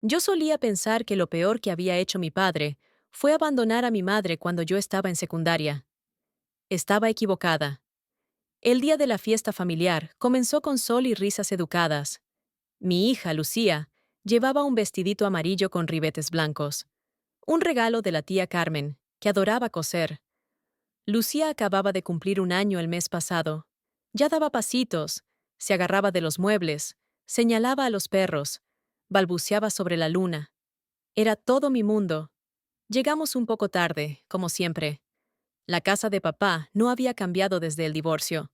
Yo solía pensar que lo peor que había hecho mi padre fue abandonar a mi madre cuando yo estaba en secundaria. Estaba equivocada. El día de la fiesta familiar comenzó con sol y risas educadas. Mi hija, Lucía, llevaba un vestidito amarillo con ribetes blancos. Un regalo de la tía Carmen, que adoraba coser. Lucía acababa de cumplir un año el mes pasado. Ya daba pasitos, se agarraba de los muebles, señalaba a los perros, balbuceaba sobre la luna. Era todo mi mundo. Llegamos un poco tarde, como siempre. La casa de papá no había cambiado desde el divorcio.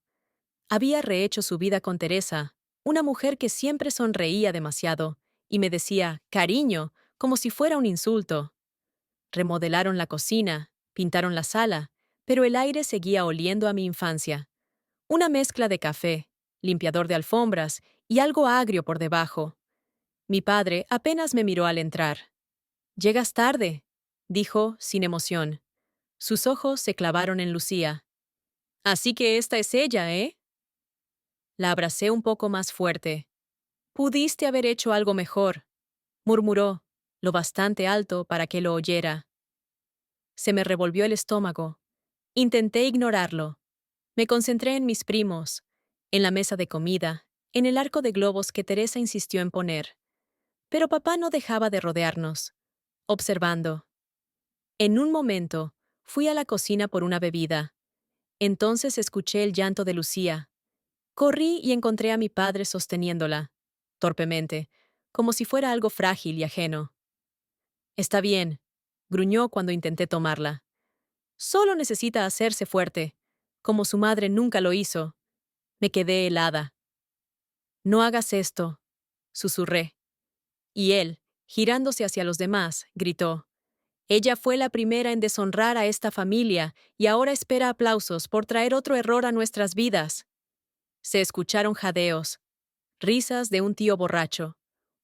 Había rehecho su vida con Teresa, una mujer que siempre sonreía demasiado, y me decía, cariño, como si fuera un insulto. Remodelaron la cocina, pintaron la sala, pero el aire seguía oliendo a mi infancia. Una mezcla de café, limpiador de alfombras y algo agrio por debajo. Mi padre apenas me miró al entrar. «Llegas tarde», dijo sin emoción. Sus ojos se clavaron en Lucía. «Así que esta es ella, ¿eh?» La abracé un poco más fuerte. «Pudiste haber hecho algo mejor», murmuró, lo bastante alto para que lo oyera. Se me revolvió el estómago. Intenté ignorarlo. Me concentré en mis primos, en la mesa de comida, en el arco de globos que Teresa insistió en poner. Pero papá no dejaba de rodearnos, observando. En un momento, fui a la cocina por una bebida. Entonces escuché el llanto de Lucía. Corrí y encontré a mi padre sosteniéndola, torpemente, como si fuera algo frágil y ajeno. «Está bien», gruñó cuando intenté tomarla. «Solo necesita hacerse fuerte, como su madre nunca lo hizo». Me quedé helada. «No hagas esto», susurré. Y él, girándose hacia los demás, gritó. «Ella fue la primera en deshonrar a esta familia y ahora espera aplausos por traer otro error a nuestras vidas». Se escucharon jadeos, risas de un tío borracho.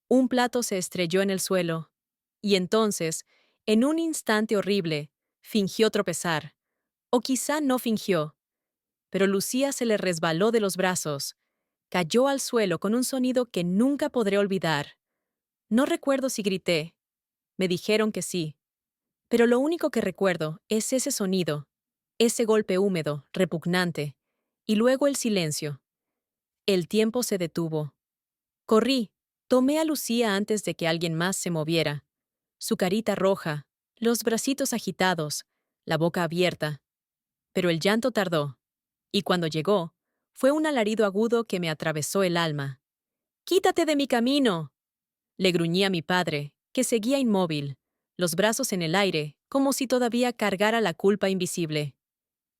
Un plato se estrelló en el suelo. Y entonces, en un instante horrible, fingió tropezar. O quizá no fingió. Pero Lucía se le resbaló de los brazos. Cayó al suelo con un sonido que nunca podré olvidar. No recuerdo si grité. Me dijeron que sí. Pero lo único que recuerdo es ese sonido, ese golpe húmedo, repugnante, y luego el silencio. El tiempo se detuvo. Corrí, tomé a Lucía antes de que alguien más se moviera. Su carita roja, los bracitos agitados, la boca abierta. Pero el llanto tardó, y cuando llegó, fue un alarido agudo que me atravesó el alma. «¡Quítate de mi camino!», le gruñí a mi padre, que seguía inmóvil, los brazos en el aire, como si todavía cargara la culpa invisible.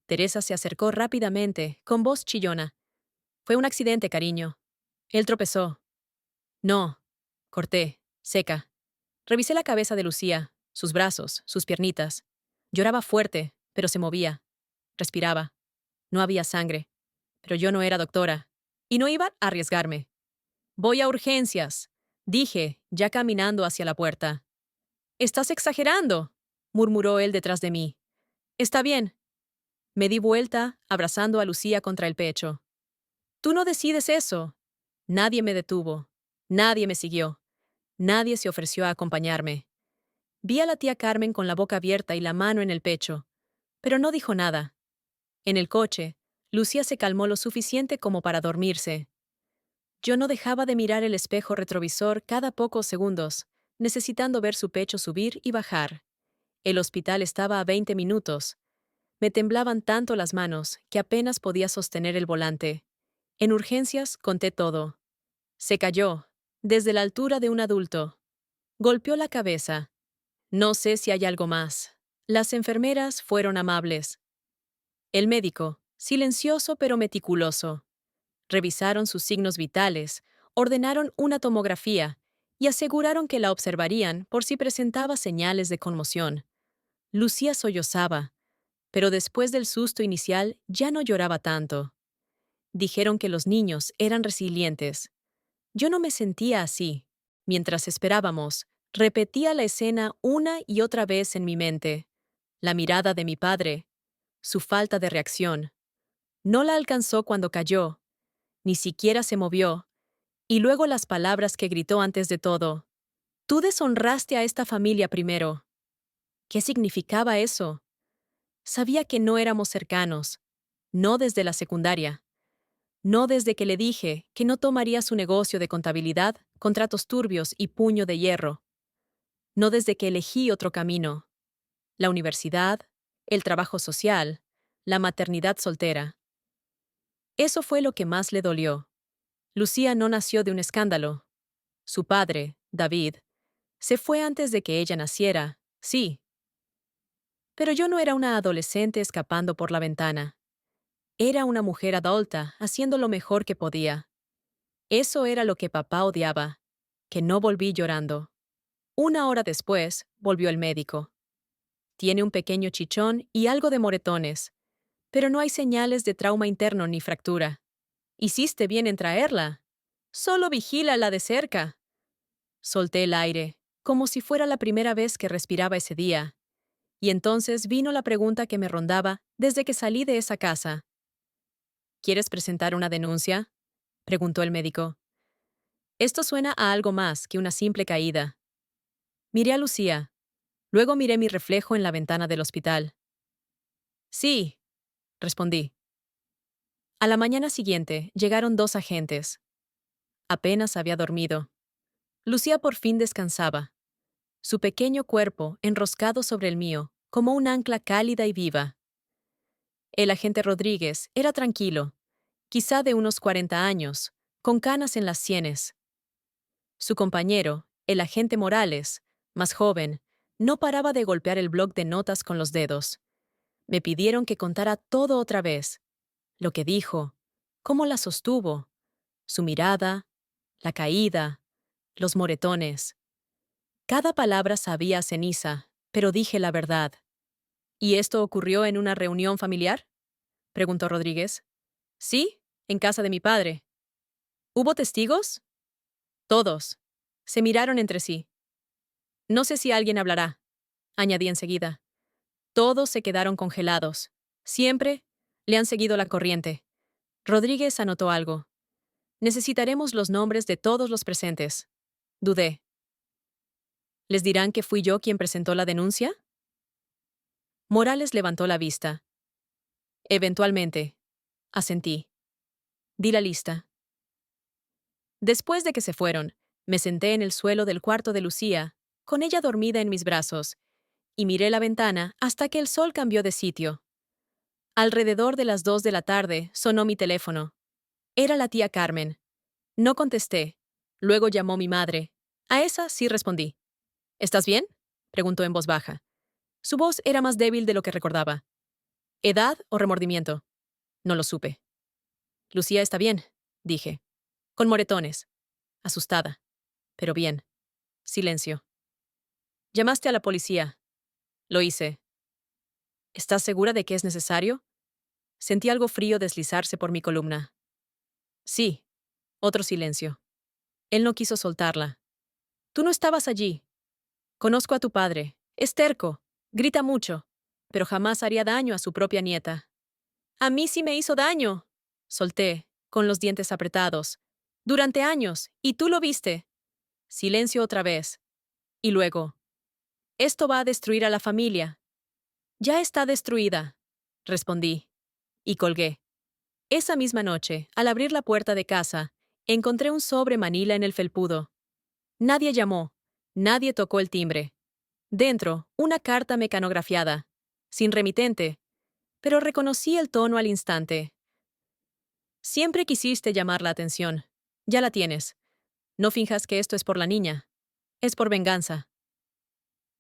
Teresa se acercó rápidamente, con voz chillona. «Fue un accidente, cariño. Él tropezó». «No», corté, seca. Revisé la cabeza de Lucía, sus brazos, sus piernitas. Lloraba fuerte, pero se movía. Respiraba. No había sangre. Pero yo no era doctora. Y no iba a arriesgarme. «Voy a urgencias», dije, ya caminando hacia la puerta. «Estás exagerando», murmuró él detrás de mí. «Está bien». Me di vuelta, abrazando a Lucía contra el pecho. «Tú no decides eso». Nadie me detuvo. Nadie me siguió. Nadie se ofreció a acompañarme. Vi a la tía Carmen con la boca abierta y la mano en el pecho, pero no dijo nada. En el coche, Lucía se calmó lo suficiente como para dormirse. Yo no dejaba de mirar el espejo retrovisor cada pocos segundos, necesitando ver su pecho subir y bajar. El hospital estaba a 20 minutos. Me temblaban tanto las manos que apenas podía sostener el volante. En urgencias conté todo. Se cayó, desde la altura de un adulto. Golpeó la cabeza. No sé si hay algo más. Las enfermeras fueron amables. El médico, silencioso pero meticuloso. Revisaron sus signos vitales, ordenaron una tomografía y aseguraron que la observarían por si presentaba señales de conmoción. Lucía sollozaba, pero después del susto inicial ya no lloraba tanto. Dijeron que los niños eran resilientes. Yo no me sentía así. Mientras esperábamos, repetía la escena una y otra vez en mi mente. La mirada de mi padre, su falta de reacción. No la alcanzó cuando cayó, ni siquiera se movió, y luego las palabras que gritó antes de todo. Tú deshonraste a esta familia primero. ¿Qué significaba eso? Sabía que no éramos cercanos, no desde la secundaria, no desde que le dije que no tomaría su negocio de contabilidad, contratos turbios y puño de hierro, no desde que elegí otro camino, la universidad, el trabajo social, la maternidad soltera. Eso fue lo que más le dolió. Lucía no nació de un escándalo. Su padre, David, se fue antes de que ella naciera, sí. Pero yo no era una adolescente escapando por la ventana. Era una mujer adulta haciendo lo mejor que podía. Eso era lo que papá odiaba, que no volví llorando. Una hora después, volvió el médico. Tiene un pequeño chichón y algo de moretones, pero no hay señales de trauma interno ni fractura. Hiciste bien en traerla. Solo vigílala de cerca. Solté el aire, como si fuera la primera vez que respiraba ese día. Y entonces vino la pregunta que me rondaba desde que salí de esa casa. ¿Quieres presentar una denuncia?, preguntó el médico. Esto suena a algo más que una simple caída. Miré a Lucía. Luego miré mi reflejo en la ventana del hospital. Sí, respondí. A la mañana siguiente llegaron 2 agentes. Apenas había dormido. Lucía por fin descansaba. Su pequeño cuerpo enroscado sobre el mío, como un ancla cálida y viva. El agente Rodríguez era tranquilo, quizá de unos 40 años, con canas en las sienes. Su compañero, el agente Morales, más joven, no paraba de golpear el bloc de notas con los dedos. Me pidieron que contara todo otra vez. Lo que dijo, cómo la sostuvo, su mirada, la caída, los moretones. Cada palabra sabía a ceniza, pero dije la verdad. ¿Y esto ocurrió en una reunión familiar?, preguntó Rodríguez. Sí, en casa de mi padre. ¿Hubo testigos? Todos. Se miraron entre sí. No sé si alguien hablará, añadí enseguida. Todos se quedaron congelados. Siempre le han seguido la corriente. Rodríguez anotó algo. Necesitaremos los nombres de todos los presentes. Dudé. ¿Les dirán que fui yo quien presentó la denuncia? Morales levantó la vista. Eventualmente. Asentí. Di la lista. Después de que se fueron, me senté en el suelo del cuarto de Lucía, con ella dormida en mis brazos, y miré la ventana hasta que el sol cambió de sitio. Alrededor de las 2 de la tarde sonó mi teléfono. Era la tía Carmen. No contesté. Luego llamó mi madre. A esa sí respondí. ¿Estás bien?, preguntó en voz baja. Su voz era más débil de lo que recordaba. ¿Edad o remordimiento? No lo supe. Lucía está bien, dije. Con moretones. Asustada. Pero bien. Silencio. Llamaste a la policía. Lo hice. ¿Estás segura de que es necesario? Sentí algo frío deslizarse por mi columna. Sí. Otro silencio. Él no quiso soltarla. Tú no estabas allí. Conozco a tu padre. Es terco. Grita mucho. Pero jamás haría daño a su propia nieta. A mí sí me hizo daño. Solté, con los dientes apretados. Durante años. Y tú lo viste. Silencio otra vez. Y luego. Esto va a destruir a la familia. Ya está destruida, respondí. Y colgué. Esa misma noche, al abrir la puerta de casa, encontré un sobre manila en el felpudo. Nadie llamó. Nadie tocó el timbre. Dentro, una carta mecanografiada. Sin remitente. Pero reconocí el tono al instante. Siempre quisiste llamar la atención. Ya la tienes. No finjas que esto es por la niña. Es por venganza.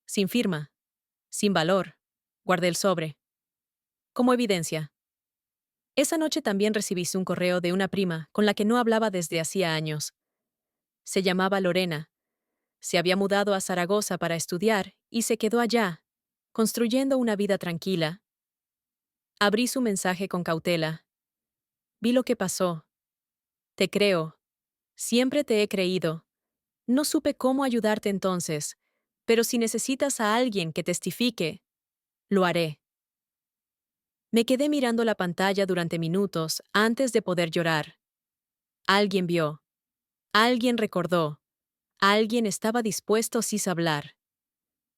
Sin firma. Sin valor. Guardé el sobre. Como evidencia. Esa noche también recibí un correo de una prima con la que no hablaba desde hacía años. Se llamaba Lorena. Se había mudado a Zaragoza para estudiar y se quedó allá, construyendo una vida tranquila. Abrí su mensaje con cautela. Vi lo que pasó. Te creo. Siempre te he creído. No supe cómo ayudarte entonces, pero si necesitas a alguien que testifique, lo haré. Me quedé mirando la pantalla durante minutos antes de poder llorar. Alguien vio. Alguien recordó. Alguien estaba dispuesto a hablar.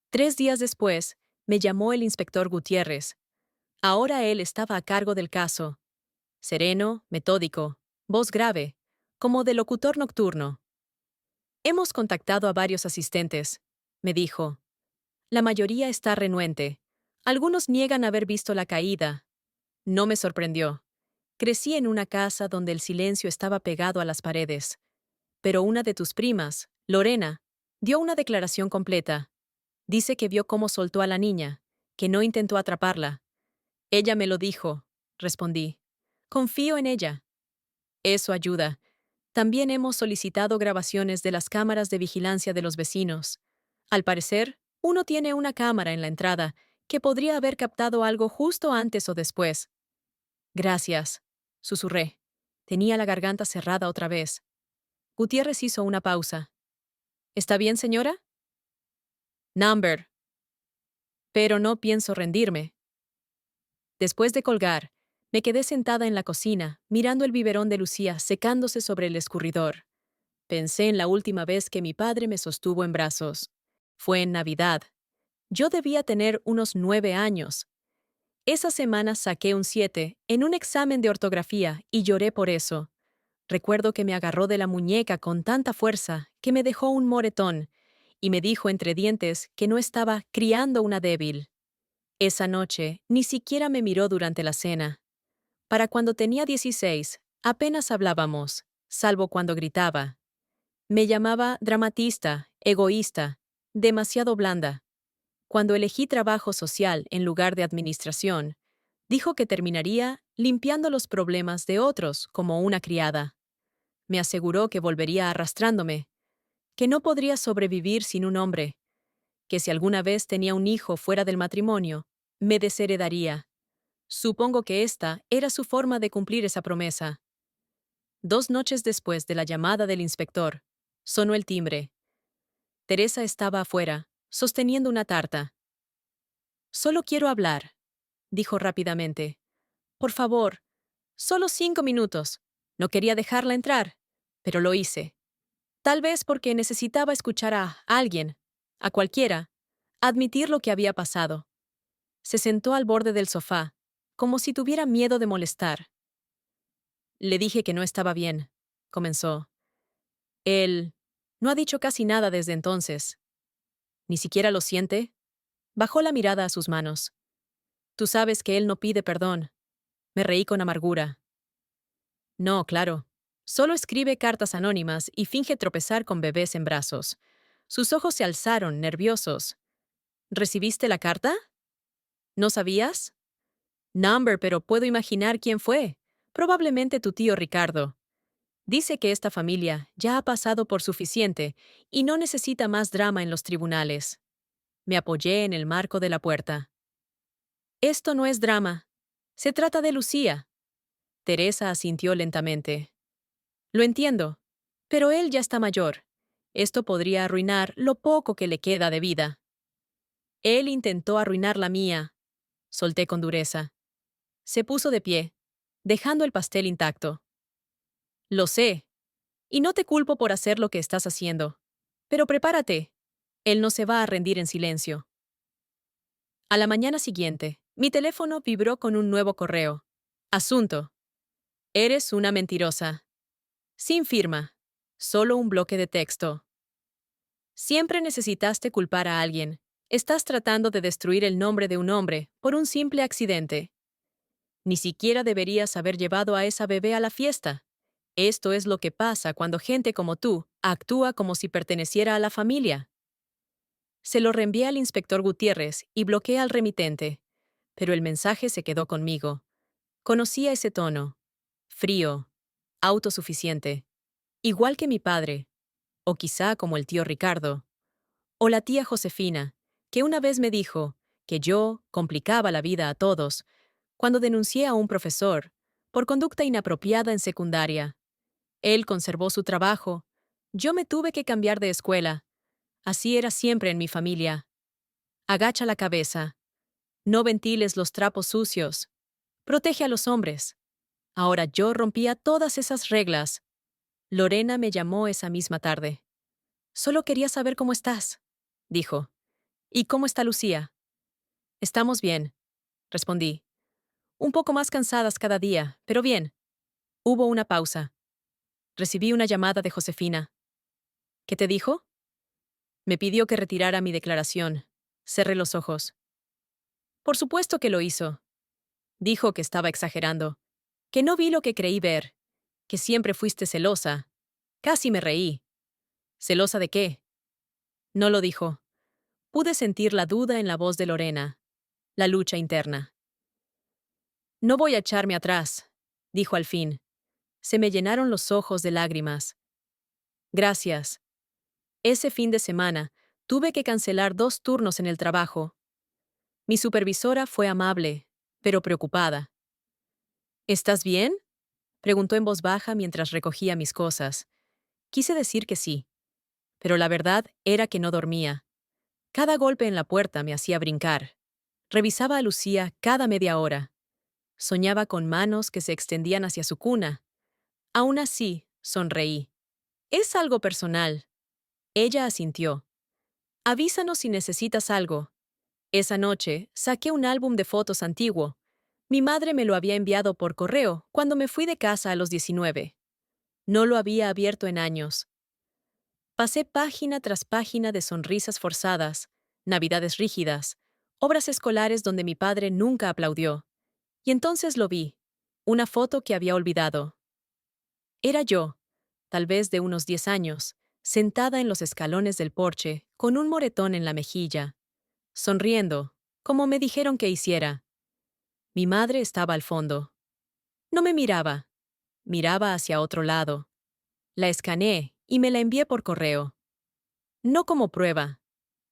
3 días después, me llamó el inspector Gutiérrez. Ahora él estaba a cargo del caso. Sereno, metódico, voz grave, como de locutor nocturno. Hemos contactado a varios asistentes, me dijo. La mayoría está renuente. Algunos niegan haber visto la caída. No me sorprendió. Crecí en una casa donde el silencio estaba pegado a las paredes. Pero una de tus primas, Lorena, dio una declaración completa. Dice que vio cómo soltó a la niña, que no intentó atraparla. Ella me lo dijo, respondí. Confío en ella. Eso ayuda. También hemos solicitado grabaciones de las cámaras de vigilancia de los vecinos. Al parecer, uno tiene una cámara en la entrada que podría haber captado algo justo antes o después. Gracias, susurré. Tenía la garganta cerrada otra vez. Gutiérrez hizo una pausa. ¿Está bien, señora? Number. Pero no pienso rendirme. Después de colgar, me quedé sentada en la cocina, mirando el biberón de Lucía secándose sobre el escurridor. Pensé en la última vez que mi padre me sostuvo en brazos. Fue en Navidad. Yo debía tener unos 9 años. Esa semana saqué un 7 en un examen de ortografía y lloré por eso. Recuerdo que me agarró de la muñeca con tanta fuerza que me dejó un moretón y me dijo entre dientes que no estaba criando una débil. Esa noche ni siquiera me miró durante la cena. Para cuando tenía 16, apenas hablábamos, salvo cuando gritaba. Me llamaba dramatista, egoísta, demasiado blanda. Cuando elegí trabajo social en lugar de administración, dijo que terminaría limpiando los problemas de otros como una criada. Me aseguró que volvería arrastrándome, que no podría sobrevivir sin un hombre, que si alguna vez tenía un hijo fuera del matrimonio, me desheredaría. Supongo que esta era su forma de cumplir esa promesa. 2 noches después de la llamada del inspector, sonó el timbre. Teresa estaba afuera, sosteniendo una tarta. Solo quiero hablar, dijo rápidamente. Por favor, solo 5 minutos. No quería dejarla entrar, pero lo hice. Tal vez porque necesitaba escuchar a alguien, a cualquiera, admitir lo que había pasado. Se sentó al borde del sofá, como si tuviera miedo de molestar. Le dije que no estaba bien, comenzó. Él no ha dicho casi nada desde entonces. ¿Ni siquiera lo siente? Bajó la mirada a sus manos. Tú sabes que él no pide perdón. Me reí con amargura. No, claro. Solo escribe cartas anónimas y finge tropezar con bebés en brazos. Sus ojos se alzaron, nerviosos. ¿Recibiste la carta? ¿No sabías? Number, pero puedo imaginar quién fue. Probablemente tu tío Ricardo. Dice que esta familia ya ha pasado por suficiente y no necesita más drama en los tribunales. Me apoyé en el marco de la puerta. Esto no es drama. Se trata de Lucía. Teresa asintió lentamente. Lo entiendo, pero él ya está mayor. Esto podría arruinar lo poco que le queda de vida. Él intentó arruinar la mía. Solté con dureza. Se puso de pie, dejando el pastel intacto. Lo sé, y no te culpo por hacer lo que estás haciendo. Pero prepárate. Él no se va a rendir en silencio. A la mañana siguiente, mi teléfono vibró con un nuevo correo. Asunto. Eres una mentirosa. Sin firma. Solo un bloque de texto. Siempre necesitaste culpar a alguien. Estás tratando de destruir el nombre de un hombre por un simple accidente. Ni siquiera deberías haber llevado a esa bebé a la fiesta. Esto es lo que pasa cuando gente como tú actúa como si perteneciera a la familia. Se lo reenvié al inspector Gutiérrez y bloqueé al remitente, pero el mensaje se quedó conmigo. Conocía ese tono. Frío, autosuficiente. Igual que mi padre, o quizá como el tío Ricardo, o la tía Josefina, que una vez me dijo que yo complicaba la vida a todos cuando denuncié a un profesor por conducta inapropiada en secundaria. Él conservó su trabajo. Yo me tuve que cambiar de escuela. Así era siempre en mi familia. Agacha la cabeza. No ventiles los trapos sucios. Protege a los hombres. Ahora yo rompía todas esas reglas. Lorena me llamó esa misma tarde. Solo quería saber cómo estás, dijo. ¿Y cómo está Lucía? Estamos bien, respondí. Un poco más cansadas cada día, pero bien. Hubo una pausa. Recibí una llamada de Josefina. ¿Qué te dijo? Me pidió que retirara mi declaración. Cerré los ojos. Por supuesto que lo hizo. Dijo que estaba exagerando, que no vi lo que creí ver, que siempre fuiste celosa. Casi me reí. ¿Celosa de qué? No lo dijo. Pude sentir la duda en la voz de Lorena, la lucha interna. No voy a echarme atrás, dijo al fin. Se me llenaron los ojos de lágrimas. Gracias. Ese fin de semana tuve que cancelar 2 turnos en el trabajo. Mi supervisora fue amable, pero preocupada. ¿Estás bien? Preguntó en voz baja mientras recogía mis cosas. Quise decir que sí, pero la verdad era que no dormía. Cada golpe en la puerta me hacía brincar. Revisaba a Lucía cada media hora. Soñaba con manos que se extendían hacia su cuna. Aún así, sonreí. Es algo personal. Ella asintió. Avísanos si necesitas algo. Esa noche saqué un álbum de fotos antiguo. Mi madre me lo había enviado por correo cuando me fui de casa a los 19. No lo había abierto en años. Pasé página tras página de sonrisas forzadas, navidades rígidas, obras escolares donde mi padre nunca aplaudió. Y entonces lo vi, una foto que había olvidado. Era yo, tal vez de unos 10 años, sentada en los escalones del porche, con un moretón en la mejilla, sonriendo, como me dijeron que hiciera. Mi madre estaba al fondo. No me miraba. Miraba hacia otro lado. La escaneé y me la envié por correo. No como prueba,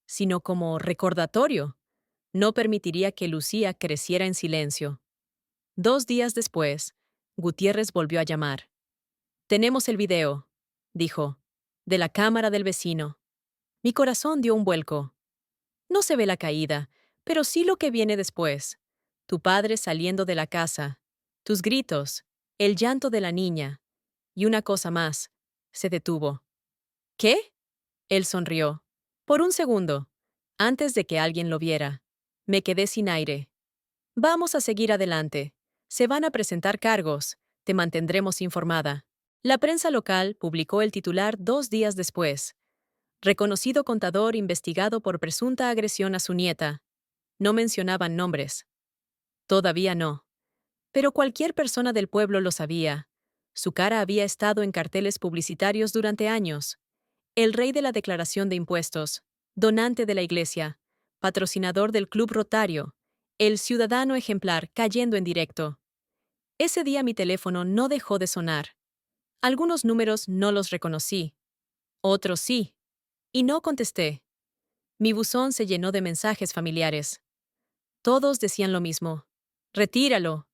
sino como recordatorio. No permitiría que Lucía creciera en silencio. 2 días después, Gutiérrez volvió a llamar. Tenemos el video, dijo, de la cámara del vecino. Mi corazón dio un vuelco. No se ve la caída, pero sí lo que viene después. Tu padre saliendo de la casa, tus gritos, el llanto de la niña. Y una cosa más. Se detuvo. ¿Qué? Él sonrió. Por un segundo, antes de que alguien lo viera. Me quedé sin aire. Vamos a seguir adelante. Se van a presentar cargos. Te mantendremos informada. La prensa local publicó el titular 2 días después. Reconocido contador investigado por presunta agresión a su nieta. No mencionaban nombres. Todavía no. Pero cualquier persona del pueblo lo sabía. Su cara había estado en carteles publicitarios durante años. El rey de la declaración de impuestos, donante de la iglesia, patrocinador del Club Rotario, el ciudadano ejemplar cayendo en directo. Ese día mi teléfono no dejó de sonar. Algunos números no los reconocí. Otros sí. Y no contesté. Mi buzón se llenó de mensajes familiares. Todos decían lo mismo. Retíralo.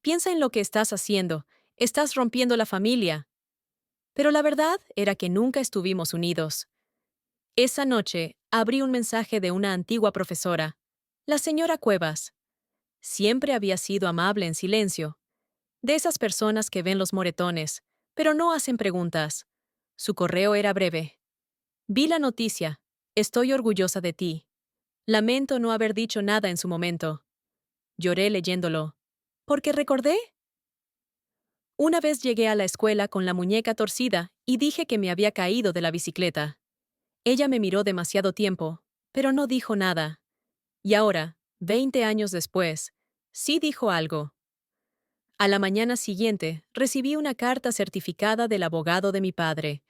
Piensa en lo que estás haciendo. Estás rompiendo la familia. Pero la verdad era que nunca estuvimos unidos. Esa noche abrí un mensaje de una antigua profesora, la señora Cuevas. Siempre había sido amable en silencio, de esas personas que ven los moretones, pero no hacen preguntas. Su correo era breve. Vi la noticia. Estoy orgullosa de ti. Lamento no haber dicho nada en su momento. Lloré leyéndolo. ¿Porque recordé? Una vez llegué a la escuela con la muñeca torcida y dije que me había caído de la bicicleta. Ella me miró demasiado tiempo, pero no dijo nada. Y ahora, 20 años después, sí dijo algo. A la mañana siguiente, recibí una carta certificada del abogado de mi padre.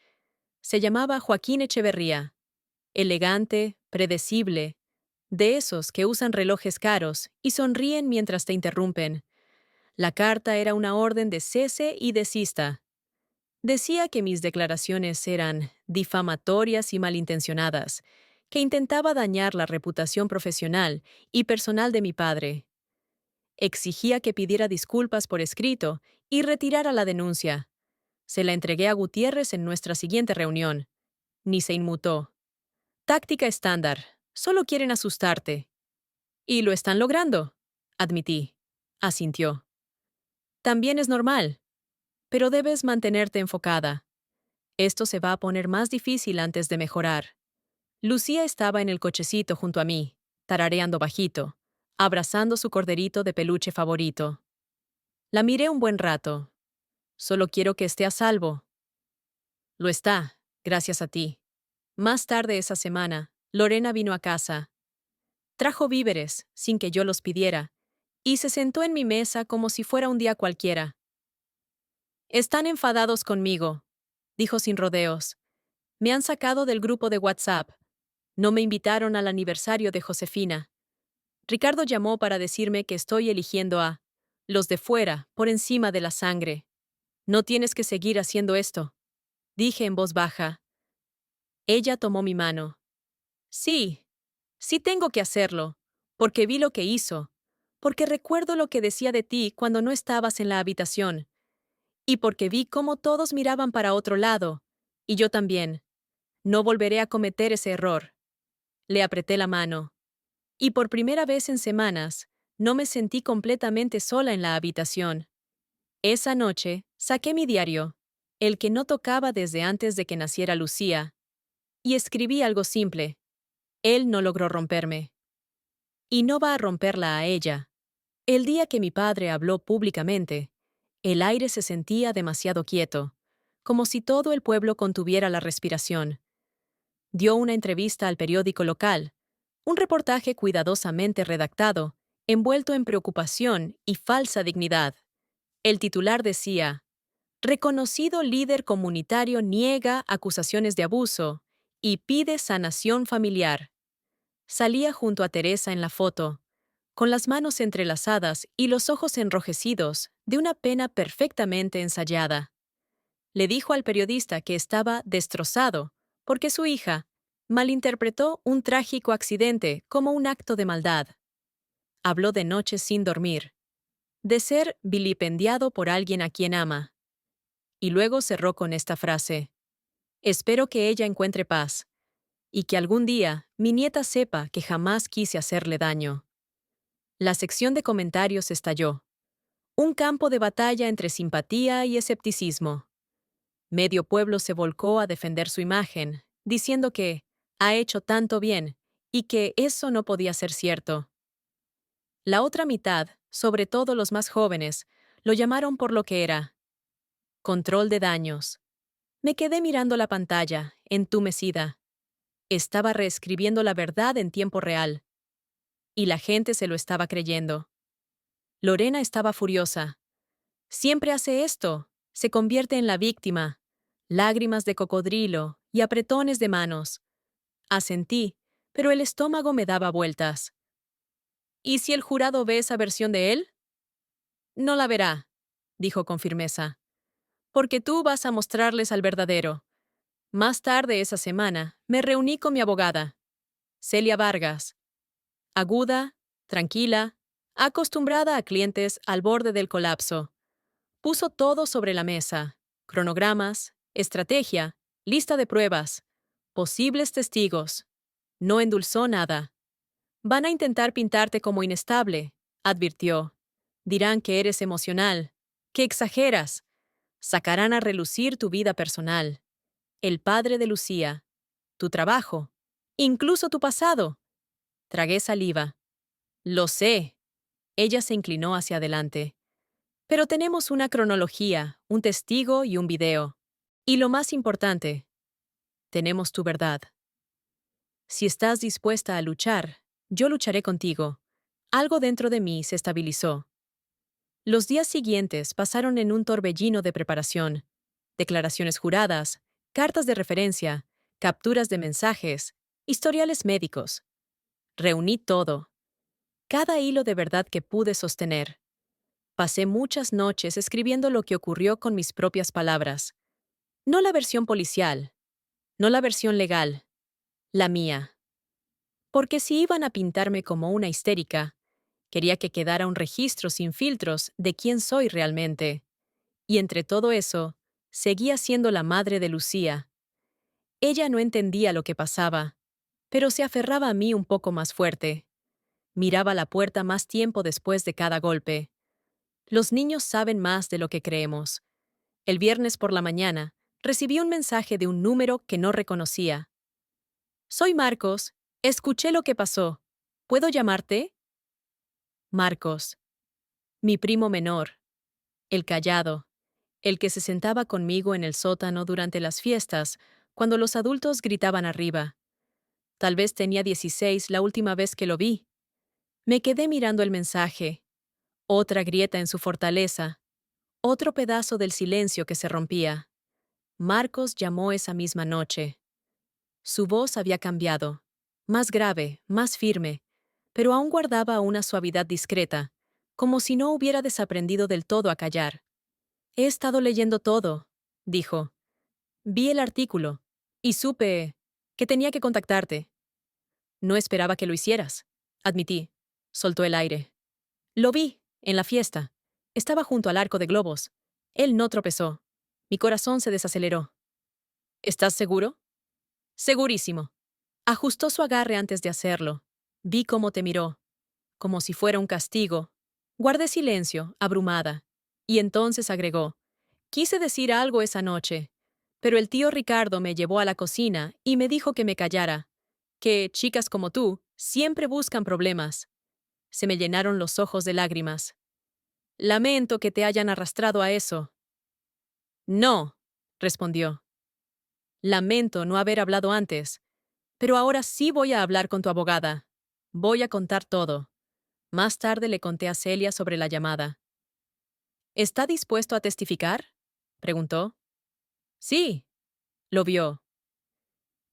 Se llamaba Joaquín Echeverría. Elegante, predecible, de esos que usan relojes caros y sonríen mientras te interrumpen. La carta era una orden de cese y desista. Decía que mis declaraciones eran difamatorias y malintencionadas, que intentaba dañar la reputación profesional y personal de mi padre. Exigía que pidiera disculpas por escrito y retirara la denuncia. Se la entregué a Gutiérrez en nuestra siguiente reunión. Ni se inmutó. Táctica estándar. Solo quieren asustarte. Y lo están logrando, admití. Asintió. También es normal. Pero debes mantenerte enfocada. Esto se va a poner más difícil antes de mejorar. Lucía estaba en el cochecito junto a mí, tarareando bajito, abrazando su corderito de peluche favorito. La miré un buen rato. Solo quiero que esté a salvo. Lo está, gracias a ti. Más tarde esa semana, Lorena vino a casa. Trajo víveres, sin que yo los pidiera, y se sentó en mi mesa como si fuera un día cualquiera. Están enfadados conmigo, dijo sin rodeos. Me han sacado del grupo de WhatsApp. No me invitaron al aniversario de Josefina. Ricardo llamó para decirme que estoy eligiendo a los de fuera por encima de la sangre. No tienes que seguir haciendo esto, dije en voz baja. Ella tomó mi mano. Sí, sí tengo que hacerlo, porque vi lo que hizo, porque recuerdo lo que decía de ti cuando no estabas en la habitación, y porque vi cómo todos miraban para otro lado, y yo también. No volveré a cometer ese error. Le apreté la mano. Y por primera vez en semanas, no me sentí completamente sola en la habitación. Esa noche, saqué mi diario, el que no tocaba desde antes de que naciera Lucía, y escribí algo simple. Él no logró romperme. Y no va a romperla a ella. El día que mi padre habló públicamente, el aire se sentía demasiado quieto, como si todo el pueblo contuviera la respiración. Dio una entrevista al periódico local, un reportaje cuidadosamente redactado, envuelto en preocupación y falsa dignidad. El titular decía: reconocido líder comunitario niega acusaciones de abuso y pide sanación familiar. Salía junto a Teresa en la foto, con las manos entrelazadas y los ojos enrojecidos de una pena perfectamente ensayada. Le dijo al periodista que estaba destrozado porque su hija malinterpretó un trágico accidente como un acto de maldad. Habló de noches sin dormir, de ser vilipendiado por alguien a quien ama. Y luego cerró con esta frase: espero que ella encuentre paz, y que algún día mi nieta sepa que jamás quise hacerle daño. La sección de comentarios estalló. Un campo de batalla entre simpatía y escepticismo. Medio pueblo se volcó a defender su imagen, diciendo que ha hecho tanto bien y que eso no podía ser cierto. La otra mitad, sobre todo los más jóvenes, lo llamaron por lo que era: control de daños. Me quedé mirando la pantalla, entumecida. Estaba reescribiendo la verdad en tiempo real. Y la gente se lo estaba creyendo. Lorena estaba furiosa. Siempre hace esto. Se convierte en la víctima. Lágrimas de cocodrilo y apretones de manos. Asentí, pero el estómago me daba vueltas. ¿Y si el jurado ve esa versión de él? No la verá, dijo con firmeza. Porque tú vas a mostrarles al verdadero. Más tarde esa semana, me reuní con mi abogada, Celia Vargas. Aguda, tranquila, acostumbrada a clientes al borde del colapso. Puso todo sobre la mesa: cronogramas, estrategia, lista de pruebas, posibles testigos. No endulzó nada. Van a intentar pintarte como inestable, advirtió. Dirán que eres emocional, que exageras. Sacarán a relucir tu vida personal, el padre de Lucía, tu trabajo, incluso tu pasado. Tragué saliva. Lo sé. Ella se inclinó hacia adelante. Pero tenemos una cronología, un testigo y un video. Y lo más importante, tenemos tu verdad. Si estás dispuesta a luchar, yo lucharé contigo. Algo dentro de mí se estabilizó. Los días siguientes pasaron en un torbellino de preparación: declaraciones juradas, cartas de referencia, capturas de mensajes, historiales médicos. Reuní todo, cada hilo de verdad que pude sostener. Pasé muchas noches escribiendo lo que ocurrió con mis propias palabras. No la versión policial, no la versión legal, la mía. Porque si iban a pintarme como una histérica, quería que quedara un registro sin filtros de quién soy realmente. Y entre todo eso, seguía siendo la madre de Lucía. Ella no entendía lo que pasaba, pero se aferraba a mí un poco más fuerte. Miraba la puerta más tiempo después de cada golpe. Los niños saben más de lo que creemos. El viernes por la mañana, recibí un mensaje de un número que no reconocía. Soy Marcos. Escuché lo que pasó. ¿Puedo llamarte? Marcos. Mi primo menor. El callado. El que se sentaba conmigo en el sótano durante las fiestas, cuando los adultos gritaban arriba. Tal vez tenía 16 la última vez que lo vi. Me quedé mirando el mensaje. Otra grieta en su fortaleza. Otro pedazo del silencio que se rompía. Marcos llamó esa misma noche. Su voz había cambiado. Más grave, más firme, pero aún guardaba una suavidad discreta, como si no hubiera desaprendido del todo a callar. He estado leyendo todo, dijo. Vi el artículo y supe que tenía que contactarte. No esperaba que lo hicieras, admití. Soltó el aire. Lo vi, en la fiesta. Estaba junto al arco de globos. Él no tropezó. Mi corazón se desaceleró. ¿Estás seguro? Segurísimo. Ajustó su agarre antes de hacerlo. Vi cómo te miró, como si fuera un castigo. Guardé silencio, abrumada. Y entonces agregó. Quise decir algo esa noche, pero el tío Ricardo me llevó a la cocina y me dijo que me callara, que chicas como tú siempre buscan problemas. Se me llenaron los ojos de lágrimas. Lamento que te hayan arrastrado a eso. No, respondió. Lamento no haber hablado antes, pero ahora sí voy a hablar con tu abogada. Voy a contar todo. Más tarde le conté a Celia sobre la llamada. ¿Está dispuesto a testificar? Preguntó. Sí, lo vio.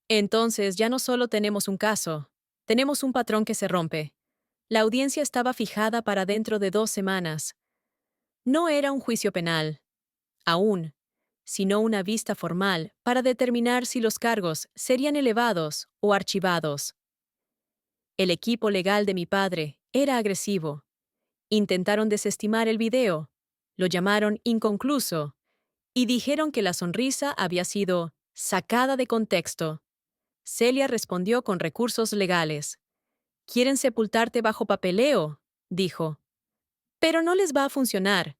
Entonces ya no solo tenemos un caso, tenemos un patrón que se rompe. La audiencia estaba fijada para dentro de 2 semanas. No era un juicio penal, aún, sino una vista formal para determinar si los cargos serían elevados o archivados. El equipo legal de mi padre era agresivo. Intentaron desestimar el video, lo llamaron inconcluso y dijeron que la sonrisa había sido sacada de contexto. Celia respondió con recursos legales. «Quieren sepultarte bajo papeleo», dijo. «Pero no les va a funcionar.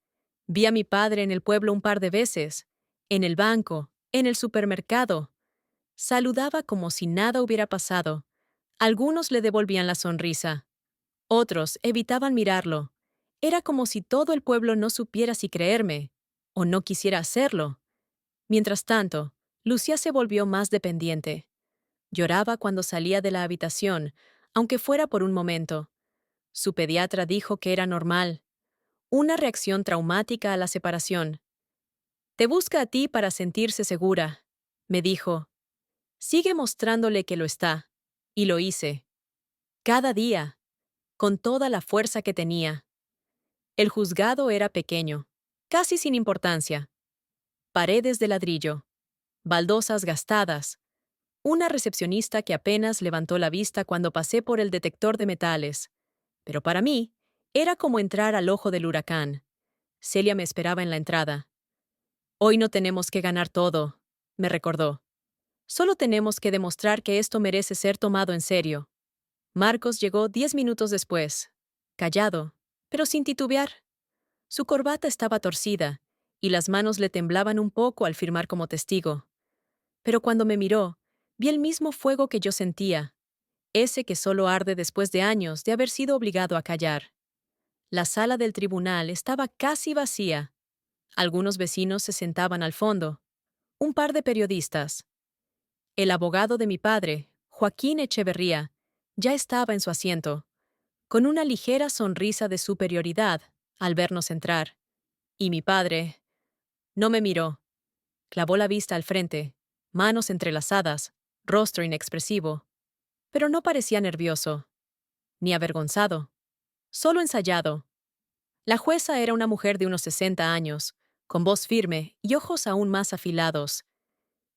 Vi a mi padre en el pueblo un par de veces, en el banco, en el supermercado. Saludaba como si nada hubiera pasado. Algunos le devolvían la sonrisa. Otros evitaban mirarlo. Era como si todo el pueblo no supiera si creerme, o no quisiera hacerlo. Mientras tanto, Lucía se volvió más dependiente. Lloraba cuando salía de la habitación, aunque fuera por un momento. Su pediatra dijo que era normal. Una reacción traumática a la separación. «Te busca a ti para sentirse segura», me dijo. «Sigue mostrándole que lo está». Y lo hice. Cada día, con toda la fuerza que tenía. El juzgado era pequeño, casi sin importancia. Paredes de ladrillo, baldosas gastadas, una recepcionista que apenas levantó la vista cuando pasé por el detector de metales. Pero para mí, era como entrar al ojo del huracán. Celia me esperaba en la entrada. «Hoy no tenemos que ganar todo», me recordó. «Solo tenemos que demostrar que esto merece ser tomado en serio». Marcos llegó 10 minutos después, callado, pero sin titubear. Su corbata estaba torcida, y las manos le temblaban un poco al firmar como testigo. Pero cuando me miró, vi el mismo fuego que yo sentía, ese que solo arde después de años de haber sido obligado a callar. La sala del tribunal estaba casi vacía. Algunos vecinos se sentaban al fondo. Un par de periodistas. El abogado de mi padre, Joaquín Echeverría, ya estaba en su asiento, con una ligera sonrisa de superioridad al vernos entrar. Y mi padre no me miró. Clavó la vista al frente, manos entrelazadas, rostro inexpresivo. Pero no parecía nervioso, ni avergonzado, solo ensayado. La jueza era una mujer de unos 60 años, con voz firme y ojos aún más afilados.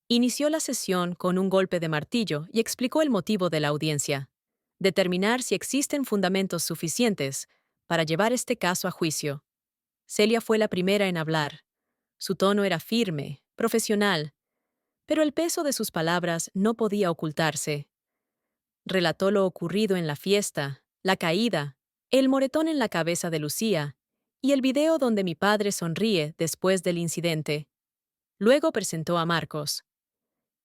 Inició la sesión con un golpe de martillo y explicó el motivo de la audiencia: determinar si existen fundamentos suficientes para llevar este caso a juicio. Celia fue la primera en hablar. Su tono era firme, profesional, pero el peso de sus palabras no podía ocultarse. Relató lo ocurrido en la fiesta, la caída, el moretón en la cabeza de Lucía y el video donde mi padre sonríe después del incidente. Luego presentó a Marcos.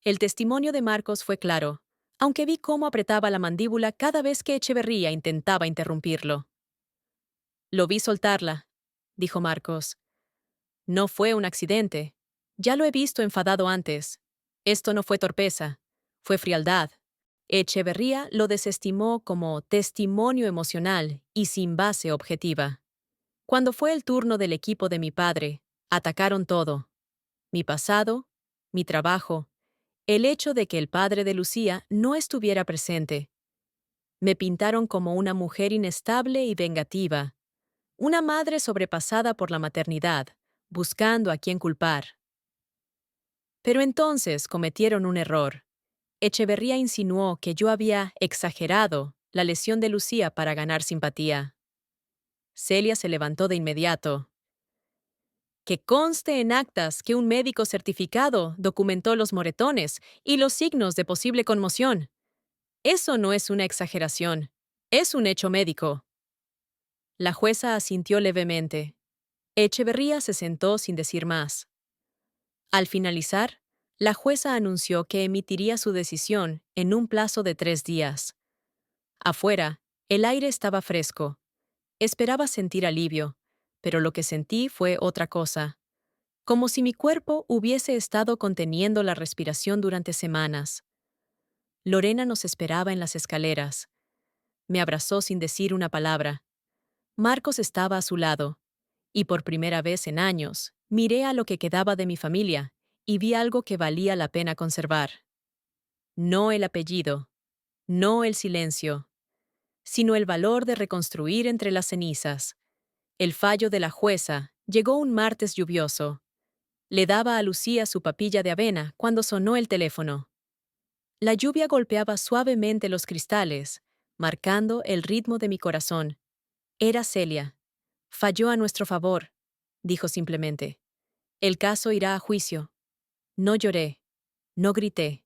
El testimonio de Marcos fue claro, aunque vi cómo apretaba la mandíbula cada vez que Echeverría intentaba interrumpirlo. Lo vi soltarla, dijo Marcos. No fue un accidente. Ya lo he visto enfadado antes. Esto no fue torpeza, fue frialdad. Echeverría lo desestimó como testimonio emocional y sin base objetiva. Cuando fue el turno del equipo de mi padre, atacaron todo. Mi pasado, mi trabajo, el hecho de que el padre de Lucía no estuviera presente. Me pintaron como una mujer inestable y vengativa, una madre sobrepasada por la maternidad, buscando a quién culpar. Pero entonces cometieron un error. Echeverría insinuó que yo había exagerado la lesión de Lucía para ganar simpatía. Celia se levantó de inmediato. Que conste en actas que un médico certificado documentó los moretones y los signos de posible conmoción. Eso no es una exageración, es un hecho médico. La jueza asintió levemente. Echeverría se sentó sin decir más. Al finalizar, la jueza anunció que emitiría su decisión en un plazo de 3 días. Afuera, el aire estaba fresco. Esperaba sentir alivio, pero lo que sentí fue otra cosa. Como si mi cuerpo hubiese estado conteniendo la respiración durante semanas. Lorena nos esperaba en las escaleras. Me abrazó sin decir una palabra. Marcos estaba a su lado, y por primera vez en años, miré a lo que quedaba de mi familia y vi algo que valía la pena conservar. No el apellido, no el silencio, sino el valor de reconstruir entre las cenizas. El fallo de la jueza llegó un martes lluvioso. Le daba a Lucía su papilla de avena cuando sonó el teléfono. La lluvia golpeaba suavemente los cristales, marcando el ritmo de mi corazón. Era Celia. Falló a nuestro favor, dijo simplemente. El caso irá a juicio. No lloré, no grité.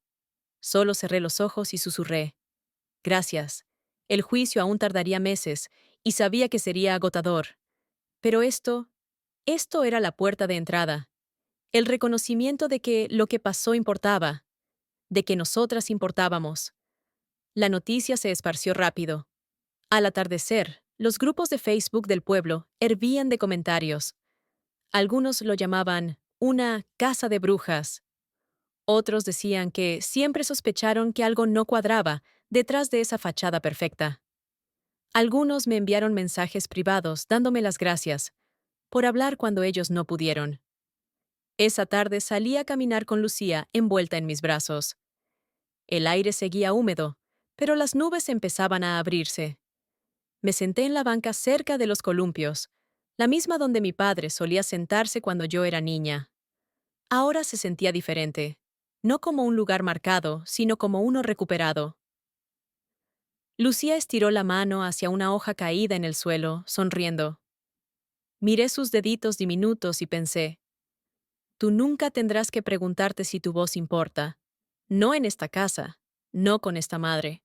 Solo cerré los ojos y susurré. Gracias. El juicio aún tardaría meses, y sabía que sería agotador. Pero esto era la puerta de entrada. El reconocimiento de que lo que pasó importaba, de que nosotras importábamos. La noticia se esparció rápido. Al atardecer, los grupos de Facebook del pueblo hervían de comentarios. Algunos lo llamaban una casa de brujas. Otros decían que siempre sospecharon que algo no cuadraba detrás de esa fachada perfecta. Algunos me enviaron mensajes privados dándome las gracias por hablar cuando ellos no pudieron. Esa tarde salí a caminar con Lucía envuelta en mis brazos. El aire seguía húmedo, pero las nubes empezaban a abrirse. Me senté en la banca cerca de los columpios, la misma donde mi padre solía sentarse cuando yo era niña. Ahora se sentía diferente, no como un lugar marcado, sino como uno recuperado. Lucía estiró la mano hacia una hoja caída en el suelo, sonriendo. Miré sus deditos diminutos y pensé, tú nunca tendrás que preguntarte si tu voz importa. No en esta casa, no con esta madre.